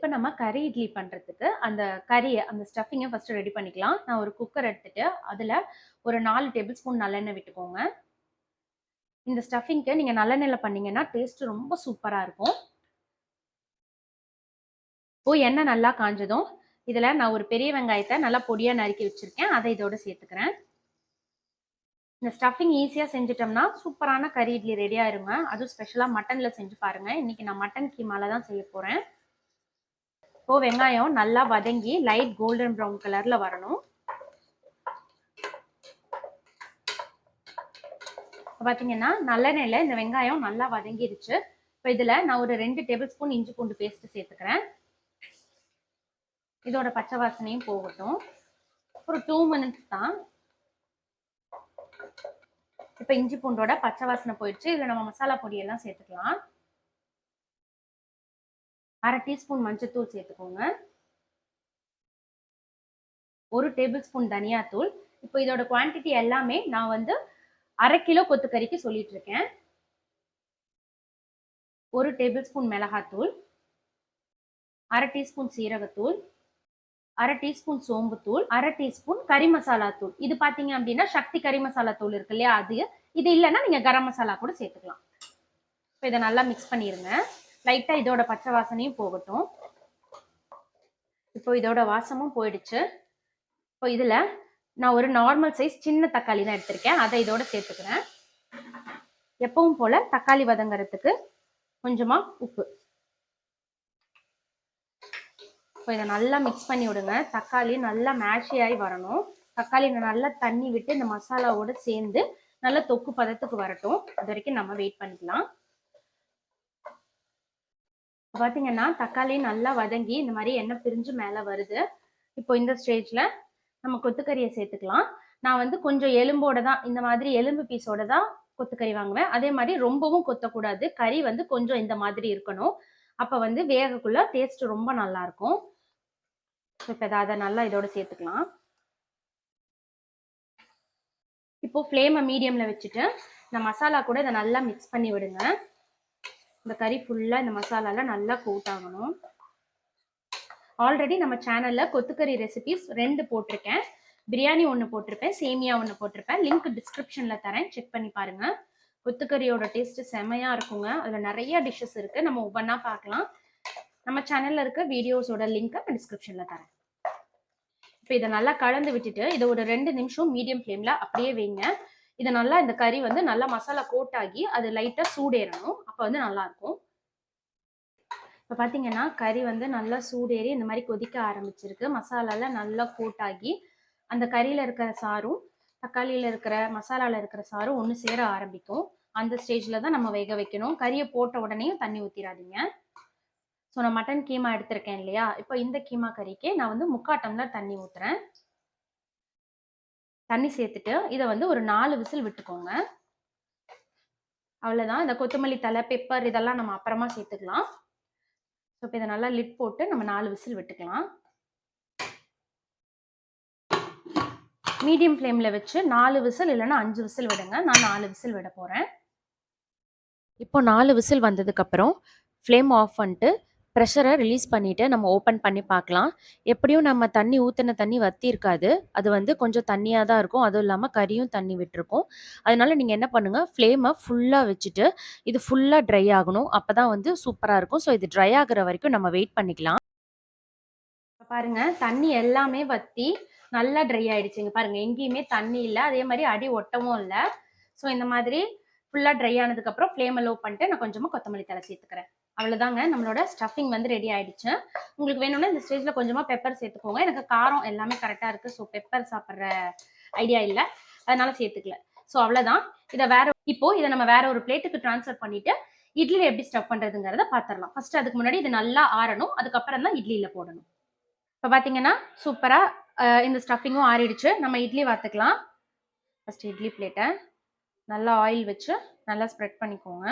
இப்போ நம்ம கறி இட்லி பண்ணுறதுக்கு அந்த கறியை அந்த ஸ்டஃபிங்கை ஃபஸ்ட்டு ரெடி பண்ணிக்கலாம். நான் ஒரு குக்கர் எடுத்துட்டு அதில் ஒரு 4 டேபிள் ஸ்பூன் நல்லெண்ணெய் விட்டுக்கோங்க. இந்த ஸ்டஃபிங்க்கு நீங்கள் நல்லெண்ணெயில் பண்ணீங்கன்னா டேஸ்ட்டு ரொம்ப சூப்பராக இருக்கும். எண்ணெய் நல்லா காஞ்சதும் இதில் நான் ஒரு பெரிய வெங்காயத்தை நல்லா பொடியாக நறுக்கி வச்சுருக்கேன். அதை இதோட சேர்த்துக்கிறேன். இந்த ஸ்டஃபிங் ஈஸியாக செஞ்சிட்டோம்னா சூப்பரான கறி இட்லி ரெடி ஆயிருங்க. அதுவும் ஸ்பெஷலாக மட்டனில் செஞ்சு பாருங்கள். இன்றைக்கி நான் மட்டன் கீமாவில் தான் செய்ய போகிறேன். வெங்காயம் நல்லா வதங்கி லைட் கோல்டன் ப்ரௌன் கலர்ல வரணும். பாத்தீங்கன்னா நல்லெண்ணெயில இந்த வெங்காயம் நல்லா வதங்கிருச்சு. இப்போ இதுல நான் ஒரு 2 டேபிள் ஸ்பூன் இஞ்சி பூண்டு பேஸ்ட் சேர்த்துக்கிறேன். இதோட பச்சை வாசனையும் போகட்டும். ஒரு 2 மினிட்ஸ் தான். இப்போ இஞ்சி பூண்டோட பச்சை வாசனை போயிடுச்சு. இதுல நம்ம மசாலா பொடியெல்லாம் சேர்த்துக்கலாம். 1/2 டீஸ்பூன் மஞ்சத்தூள் சேர்த்துக்கோங்க. 1 டேபிள் ஸ்பூன் தனியாத்தூள். இப்போ இதோட குவான்டிட்டி எல்லாமே நான் வந்து 1/2 கிலோ கொத்துக்கறிக்கு சொல்லிட்டு இருக்கேன். 1 டேபிள் ஸ்பூன் மிளகாத்தூள், 1/2 டீஸ்பூன் சீரகத்தூள், 1/2 டீஸ்பூன் சோம்புத்தூள், 1/2 டீஸ்பூன் கறி மசாலா தூள். இது பாத்தீங்க அப்படின்னா சக்தி கறி மசாலா தூள் இருக்கு இல்லையா, அது. இது இல்லைன்னா நீங்க கரம் மசாலா கூட சேர்த்துக்கலாம். இப்போ இதை நல்லா மிக்ஸ் பண்ணிருங்க. லைட்டா இதோட பச்சை வாசனையும் போகட்டும். இப்போ இதோட வாசமும் போயிடுச்சு. இப்போ இதுல நான் ஒரு நார்மல் சைஸ் சின்ன தக்காளி தான் எடுத்திருக்கேன். அதை இதோட சேர்த்துக்கிறேன். எப்பவும் போல தக்காளி வதங்கறதுக்கு கொஞ்சமா உப்பு. இப்போ இதை நல்லா மிக்ஸ் பண்ணி விடுங்க. தக்காளி நல்லா மேஷி ஆகி வரணும். தக்காளி நல்லா தண்ணி விட்டு இந்த மசாலாவோட சேர்ந்து நல்லா தொக்கு பதத்துக்கு வரட்டும். அது வரைக்கும் நம்ம வெயிட் பண்ணிக்கலாம். பாத்தீங்கன்னா தக்காளி நல்லா வதங்கி இந்த மாதிரி எண்ணெய் பிரிஞ்சு மேல வருது. இப்போ இந்த ஸ்டேஜ்ல நம்ம கொத்துக்கறியை சேர்த்துக்கலாம். நான் வந்து கொஞ்சம் எலும்போட தான், இந்த மாதிரி எலும்பு பீஸோட தான் கொத்துக்கறி வாங்குவேன். அதே மாதிரி ரொம்பவும் கொத்தக்கூடாது. கறி வந்து கொஞ்சம் இந்த மாதிரி இருக்கணும். அப்ப வந்து வேகக்குள்ள டேஸ்ட் ரொம்ப நல்லா இருக்கும். இப்போ அதை நல்லா இதோட சேர்த்துக்கலாம். இப்போ ஃப்ளேமை மீடியம்ல வச்சுட்டு இந்த மசாலா கூட இதை நல்லா மிக்ஸ் பண்ணி விடுங்க. இந்த கறி ஃபுல்லா இந்த மசாலால நல்லா கோட் ஆகணும். ஆல்ரெடி நம்ம சேனல்ல கொத்துக்கறி ரெசிபிஸ் 2 போட்டிருக்கேன். பிரியாணி 1 போட்டிருப்பேன், சேமியா 1 போட்டிருப்பேன். லிங்க் டிஸ்கிரிப்ஷன்ல தரேன், செக் பண்ணி பாருங்க. கொத்துக்கறியோட டேஸ்ட் செமையா இருக்குங்க. அதுல நிறைய டிஷ்ஷஸ் இருக்கு, நம்ம ஒவ்வொன்றா பார்க்கலாம். நம்ம சேனல்ல இருக்க வீடியோஸோட லிங்க் டிஸ்கிரிப்ஷன்ல தரேன். இப்போ இதை நல்லா கலந்து விட்டுட்டு இதை ஒரு 2 நிமிஷம் மீடியம் ஃப்ளேம்ல அப்படியே வைங்க. இது நல்லா இந்த கறி வந்து நல்லா மசாலா கோட் ஆகி அது லைட்டா சூடேறணும். அப்ப வந்து நல்லா இருக்கும். இப்ப பாத்தீங்கன்னா கறி வந்து நல்லா சூடேறி இந்த மாதிரி கொதிக்க ஆரம்பிச்சிருக்கு. மசாலால நல்லா கோட் ஆகி அந்த கறியில இருக்கிற சாரும் தக்காளியில இருக்கிற மசாலால இருக்கிற சாரும் ஒன்று சேர ஆரம்பிக்கும். அந்த ஸ்டேஜ்ல தான் நம்ம வேக வைக்கணும். கறியை போட்ட உடனே தண்ணி ஊத்திராதீங்க. ஸோ நான் மட்டன் கீமா எடுத்திருக்கேன் இல்லையா, இப்போ இந்த கீமா கறிக்கு நான் வந்து 3/4 டம்ளர் தண்ணி ஊத்துறேன். தண்ணி சேர்த்துட்டு இதை வந்து ஒரு 4 விசில் விட்டுக்கோங்க. அவ்வளவுதான். இந்த கொத்தமல்லி தலை, பெப்பர் இதெல்லாம் நம்ம அப்புறமா சேர்த்துக்கலாம். இப்போ இதை நல்லா லிட் போட்டு நம்ம 4 விசில் விட்டுக்கலாம். மீடியம் ஃப்ளேம்ல வச்சு 4 விசில் இல்லைன்னா 5 விசில் விடுங்க. நான் 4 விசில் விட போறேன். இப்போ 4 விசில் வந்ததுக்கு அப்புறம் ஃப்ளேம் ஆஃப் பண்ணிட்டு ப்ரெஷரை ரிலீஸ் பண்ணிவிட்டு நம்ம ஓப்பன் பண்ணி பார்க்கலாம். எப்படியும் நம்ம தண்ணி ஊற்றின தண்ணி வற்றி இருக்காது. அது வந்து கொஞ்சம் தண்ணியாக தான் இருக்கும். அதுவும் இல்லாமல் கறியும் தண்ணி விட்டுருக்கும். அதனால நீங்கள் என்ன பண்ணுங்கள், ஃப்ளேமை ஃபுல்லாக வச்சுட்டு இது ஃபுல்லாக ட்ரை ஆகணும். அப்போ தான் வந்து சூப்பராக இருக்கும். ஸோ இது ட்ரை ஆகிற வரைக்கும் நம்ம வெயிட் பண்ணிக்கலாம். பாருங்கள், தண்ணி எல்லாமே வற்றி நல்லா ட்ரை ஆகிடுச்சுங்க. பாருங்கள், எங்கேயுமே தண்ணி இல்லை, அதே மாதிரி அடி ஒட்டவும் இல்லை. ஸோ இந்த மாதிரி ஃபுல்லாக ட்ரை ஆனதுக்கப்புறம் ஃப்ளேமை லோ பண்ணிட்டு நான் கொஞ்சமாக கொத்தமல்லி தலை சேர்த்துக்கிறேன். அவ்வளோதாங்க, நம்மளோட ஸ்டஃபிங் வந்து ரெடி ஆயிடுச்சு. உங்களுக்கு வேணும்னா இந்த ஸ்டேஜில் கொஞ்சமாக பெப்பர் சேர்த்துக்கோங்க. எனக்கு காரம் எல்லாமே கரெக்டாக இருக்குது. ஸோ பெப்பர் சாப்பிட்ற ஐடியா இல்லை, அதனால சேர்த்துக்கல. ஸோ அவ்வளோதான். இதை நம்ம வேற ஒரு பிளேட்டுக்கு ட்ரான்ஸ்ஃபர் பண்ணிட்டு இட்லியில் எப்படி ஸ்டஃப் பண்ணுறதுங்கிறத பார்த்துடலாம். ஃபர்ஸ்ட் அதுக்கு முன்னாடி இது நல்லா ஆறணும். அதுக்கப்புறம் தான் இட்லியில் போடணும். இப்போ பார்த்தீங்கன்னா சூப்பராக இந்த ஸ்டஃபிங்கும் ஆறிடுச்சு. நம்ம இட்லி வாத்துக்கலாம். ஃபர்ஸ்ட் இட்லி பிளேட்டை நல்லா ஆயில் வச்சு நல்லா ஸ்ப்ரெட் பண்ணிக்கோங்க.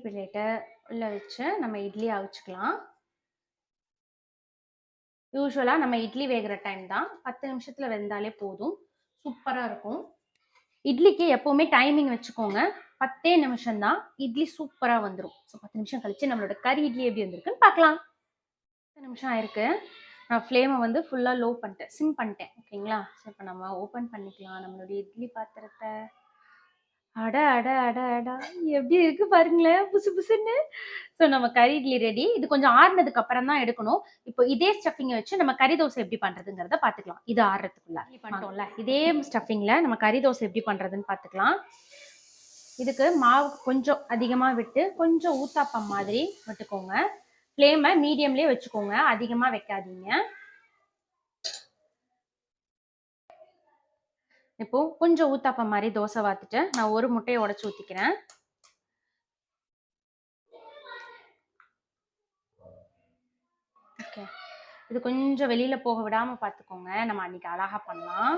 பிளேட்டை உள்ள வச்சு நம்ம இட்லி அவிச்சுக்கலாம். யூஸ்வலாக நம்ம இட்லி வேகிற டைம் தான், 10 நிமிஷத்தில் வெந்தாலே போதும், சூப்பராக இருக்கும். இட்லிக்கு எப்போவுமே டைமிங் வச்சுக்கோங்க, 10 நிமிஷம் தான், இட்லி சூப்பராக வந்துடும். ஸோ 10 நிமிஷம் கழிச்சு நம்மளோட கறி இட்லி எப்படி வந்திருக்குன்னு பார்க்கலாம். 10 நிமிஷம் ஆயிருக்கு. நான் ஃப்ளேமை வந்து ஃபுல்லாக லோ பண்ணிட்டேன், சிம் பண்ணிட்டேன். ஓகேங்களா? ஸோ இப்போ நம்ம ஓப்பன் பண்ணிக்கலாம் நம்மளுடைய இட்லி பாத்திரத்தை. அட அட அட அடா, எப்படி இருக்கு பாருங்களேன், புசு புசுன்னு. ஸோ நம்ம கறி இட்லி ரெடி. இது கொஞ்சம் ஆறுனதுக்கு அப்புறம் தான் எடுக்கணும். இப்போ இதே ஸ்டஃபிங்கை வச்சு நம்ம கறி தோசை எப்படி பண்றதுங்கிறத பார்த்துக்கலாம். இது ஆறுறதுக்குள்ள பண்ணிட்டோம்ல, இதே ஸ்டஃபிங்ல நம்ம கறி தோசை எப்படி பண்றதுன்னு பார்த்துக்கலாம். இதுக்கு மாவு கொஞ்சம் அதிகமாக விட்டு கொஞ்சம் ஊத்தாப்பம் மாதிரி விட்டுக்கோங்க. ஃப்ளேமை மீடியம்லேயே வச்சுக்கோங்க, அதிகமாக வைக்காதீங்க. இப்போ கொஞ்சம் ஊத்தாப்பம் மாதிரி தோசை வாத்துட்டு நான் ஒரு முட்டையை உடைச்சு ஊற்றிக்கிறேன். ஓகே, இது கொஞ்சம் வெளியில போக விடாம பார்த்துக்கோங்க, நம்ம அன்னைக்கு அழகா பண்ணலாம்.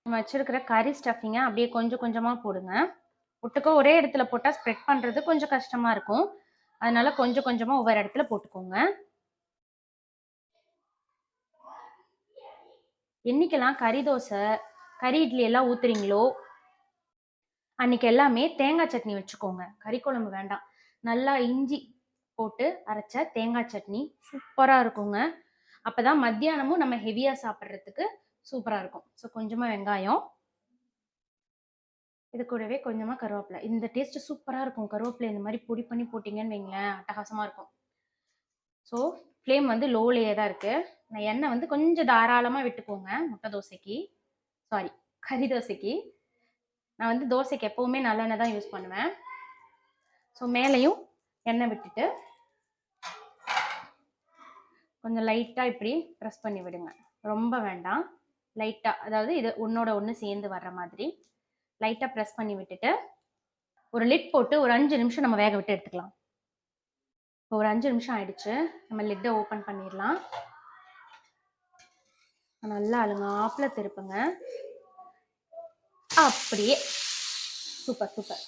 நம்ம வச்சிருக்கிற கறி ஸ்டஃபிங்கை அப்படியே கொஞ்சம் கொஞ்சமாக போடுங்க. ஒட்டுக்க ஒரே இடத்துல போட்டால் ஸ்ப்ரெட் பண்ணுறது கொஞ்சம் கஷ்டமாக இருக்கும். அதனால கொஞ்சம் கொஞ்சமாக ஒவ்வொரு இடத்துல போட்டுக்கோங்க. என்னைக்கெல்லாம் கறி தோசை கறி இட்லி எல்லாம் ஊத்துறீங்களோ அன்னைக்கு எல்லாமே தேங்காய் சட்னி வச்சுக்கோங்க. கறி குழம்பு வேண்டாம், நல்லா இஞ்சி போட்டு அரைச்ச தேங்காய் சட்னி சூப்பராக இருக்குங்க. அப்போ தான் மத்தியானமும் நம்ம ஹெவியாக சாப்பிட்றதுக்கு சூப்பராக இருக்கும். ஸோ கொஞ்சமாக வெங்காயம், இது கூடவே கொஞ்சமாக கருவேப்பிலை. இந்த டேஸ்ட்டு சூப்பராக இருக்கும். கருவேப்பிலை இந்த மாதிரி பொடி பண்ணி போட்டிங்கன்னு வைங்களேன், அட்டகாசமாக இருக்கும். ஸோ ஃப்ளேம் வந்து லோலேயே தான் இருக்குது. நான் எண்ணெய் வந்து கொஞ்சம் தாராளமாக விட்டுக்கோங்க. முட்டை தோசைக்கு, சாரி கறி தோசைக்கு. நான் வந்து தோசைக்கு எப்போவுமே நல்லெண்ணெய் தான் யூஸ் பண்ணுவேன். ஸோ மேலேயும் எண்ணெய் விட்டுட்டு கொஞ்சம் லைட்டாக இப்படி ப்ரெஸ் பண்ணி விடுங்க. ரொம்ப வேண்டாம், லைட்டாக, அதாவது இது ஒன்றோட ஒன்று சேர்ந்து வர்ற மாதிரி லைட்டாக ப்ரெஸ் பண்ணி விட்டுட்டு ஒரு லிட் போட்டு ஒரு 5 நிமிஷம் நம்ம வேக விட்டு எடுத்துக்கலாம். இப்போ ஒரு 5 நிமிஷம் ஆயிடுச்சு, நம்ம லிட்டை ஓப்பன் பண்ணிடலாம். நல்லா அழுங்காப்புல திருப்புங்க. அப்படியே சூப்பர் சூப்பர்.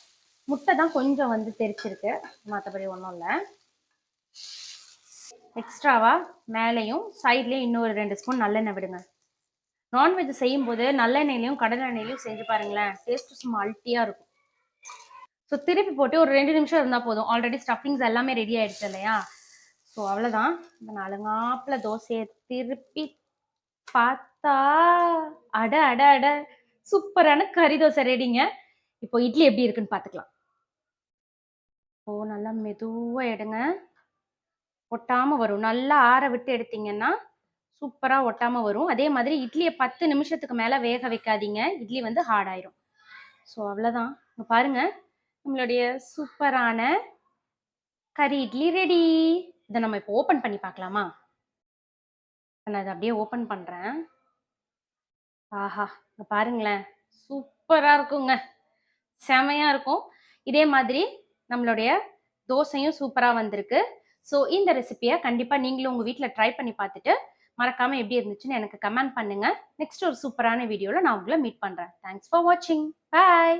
முட்டை தான் கொஞ்சம் வந்து தெரிச்சிருக்கு, மற்றபடி ஒன்றும் இல்லை. எக்ஸ்ட்ராவா மேலேயும் சைட்லேயும் இன்னொரு 2 ஸ்பூன் நல்லெண்ணெய் விடுங்க. நான்வெஜ் செய்யும்போது நல்லெண்ணெயிலையும் கடலெண்ணெயிலையும் செஞ்சு பாருங்களேன், டேஸ்ட்டு சும்மா அல்ட்டியாக இருக்கும். ஸோ திருப்பி போட்டு ஒரு 2 நிமிஷம் இருந்தால் போதும். ஆல்ரெடி ஸ்டஃபிங்ஸ் எல்லாமே ரெடி ஆகிடுச்சு இல்லையா? ஸோ அவ்வளோதான். இப்போ நலுங்காப்பில் தோசையை திருப்பி பார்த்தா அட அட அட, சூப்பரான கறி தோசை ரெடிங்க. இப்போ இட்லி எப்படி இருக்குன்னு பார்த்துக்கலாம். ஓ, நல்லா மெதுவாக எடுங்க, ஒட்டாமல் வரும். நல்லா ஆற விட்டு எடுத்தீங்கன்னா சூப்பராக ஒட்டாமல் வரும். அதே மாதிரி இட்லியை 10 நிமிஷத்துக்கு மேலே வேக வைக்காதீங்க, இட்லி வந்து ஹார்ட் ஆயிரும். ஸோ அவ்வளோதான். இங்கே பாருங்கள், நம்மளுடைய சூப்பரான கறி இட்லி ரெடி. இதை நம்ம இப்போ ஓப்பன் பண்ணி பார்க்கலாமா? நான் இதை அப்படியே ஓப்பன் பண்ணுறேன். ஆஹா, இங்கே பாருங்களேன், சூப்பராக இருக்குங்க, செமையாக இருக்கும். இதே மாதிரி நம்மளுடைய தோசையும் சூப்பராக வந்திருக்கு. ஸோ இந்த ரெசிபியை கண்டிப்பாக நீங்களும் உங்கள் வீட்டில் ட்ரை பண்ணி பார்த்துட்டு மறக்காமல் எப்படி இருந்துச்சுன்னு எனக்கு கமெண்ட் பண்ணுங்கள். நெக்ஸ்ட் ஒரு சூப்பரான வீடியோவில் நான் உங்களை மீட் பண்ணுறேன். தேங்க்ஸ் ஃபார் வாட்சிங். பாய்.